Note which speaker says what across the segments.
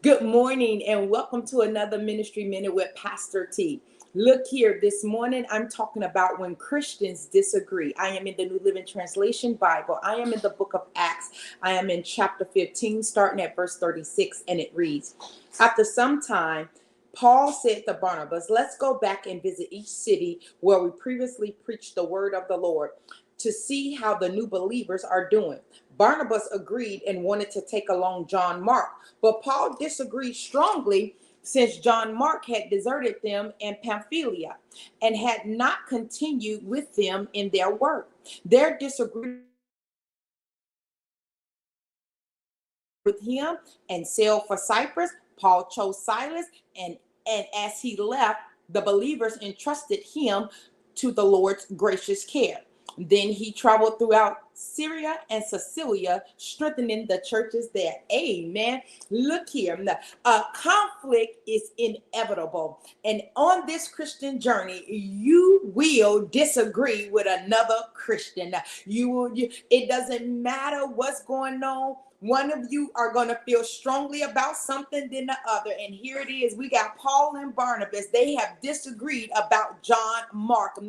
Speaker 1: Good morning and welcome to another Ministry Minute with Pastor T. Look here, this morning I'm talking about when Christians disagree. I am in the New Living Translation Bible. I am in the book of Acts. I am in chapter 15, starting at verse 36, and it reads, After some time, Paul said to Barnabas, let's go back and visit each city where we previously preached the word of the Lord to see how the new believers are doing. Barnabas agreed and wanted to take along John Mark, but Paul disagreed strongly since John Mark had deserted them in Pamphylia and had not continued with them in their work. Their disagreement with him and sailed for Cyprus. Paul chose Silas, and as he left, the believers entrusted him to the Lord's gracious care. Then he traveled throughout Syria and Cilicia, strengthening the churches there. Amen. Look here, conflict is inevitable. And on this Christian journey, you will disagree with another Christian. It doesn't matter what's going on. One of you are going to feel strongly about something than the other. And here it is. We got Paul and Barnabas. They have disagreed about John Mark.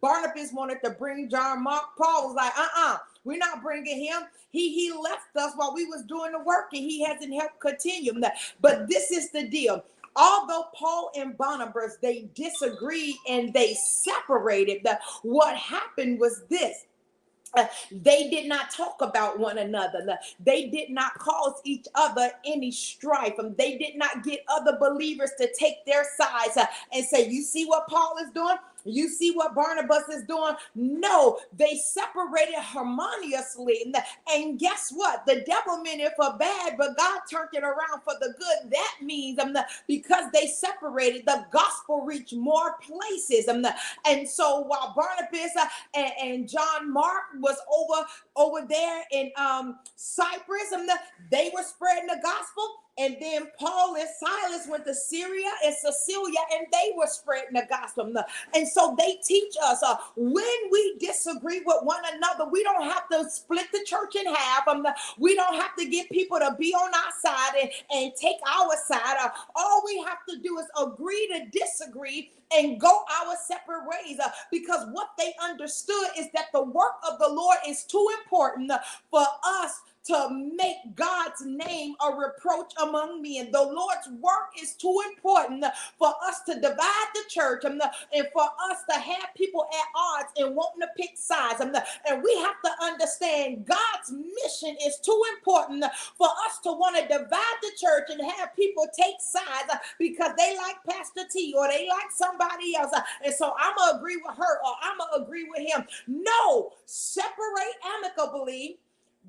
Speaker 1: Barnabas wanted to bring John Mark. Paul was like, we're not bringing him. He left us while we was doing the work, and he hasn't helped continue. But this is the deal. Although Paul and Barnabas, they disagreed and they separated, what happened was this. They did not talk about one another. They did not cause each other any strife. They did not get other believers to take their sides and say, you see what Paul is doing? You see what Barnabas is doing? No, they separated harmoniously. And guess what? The devil meant it for bad, but God turned it around for the good. That means because they separated, the gospel reached more places. And so while Barnabas and John Mark was over there in Cyprus, they were spreading the gospel. And then Paul and Silas went to Syria and Cilicia, and they were spreading the gospel. And so they teach us when we disagree with one another, we don't have to split the church in half. We don't have to get people to be on our side and take our side. All we have to do is agree to disagree and go our separate ways, because what they understood is that the work of the Lord is too important for us to make God's name a reproach among men. The Lord's work is too important for us to divide the church and for us to have people at odds and wanting to pick sides. And we have to understand God's mission is too important for us to want to divide the church and have people take sides because they like Pastor T or they like somebody else. And so I'm going to agree with her or I'm going to agree with him. No, separate amicably.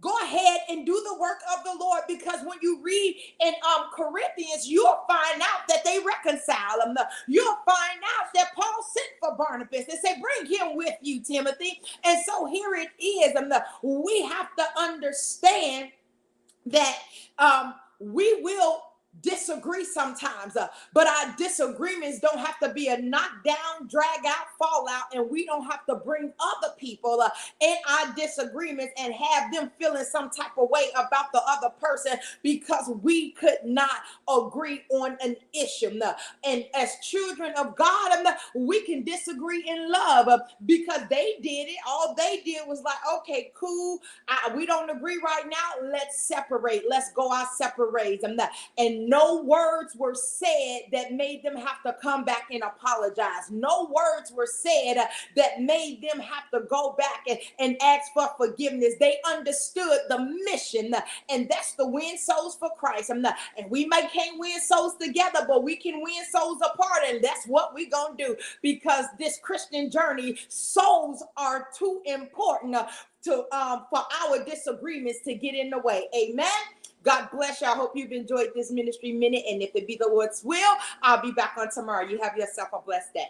Speaker 1: Go ahead and do the work of the Lord, because when you read in Corinthians, you'll find out that they reconcile them. You'll find out that Paul sent for Barnabas and said, bring him with you, Timothy. And so here it is. We have to understand that we will disagree sometimes, but our disagreements don't have to be a knockdown, drag out, fallout, and we don't have to bring other people in our disagreements and have them feeling some type of way about the other person because we could not agree on an issue. And as children of God, we can disagree in love because they did it. All they did was like, okay, cool, we don't agree right now, let's separate, let's go our separate ways. And no words were said that made them have to come back and apologize. No words were said that made them have to go back and ask for forgiveness. They understood the mission, and that's to win souls for Christ. And we can't win souls together, but we can win souls apart, and that's what we're going to do, because this Christian journey, souls are too important for our disagreements to get in the way. Amen. God bless you. I hope you've enjoyed this ministry minute. And if it be the Lord's will, I'll be back on tomorrow. You have yourself a blessed day.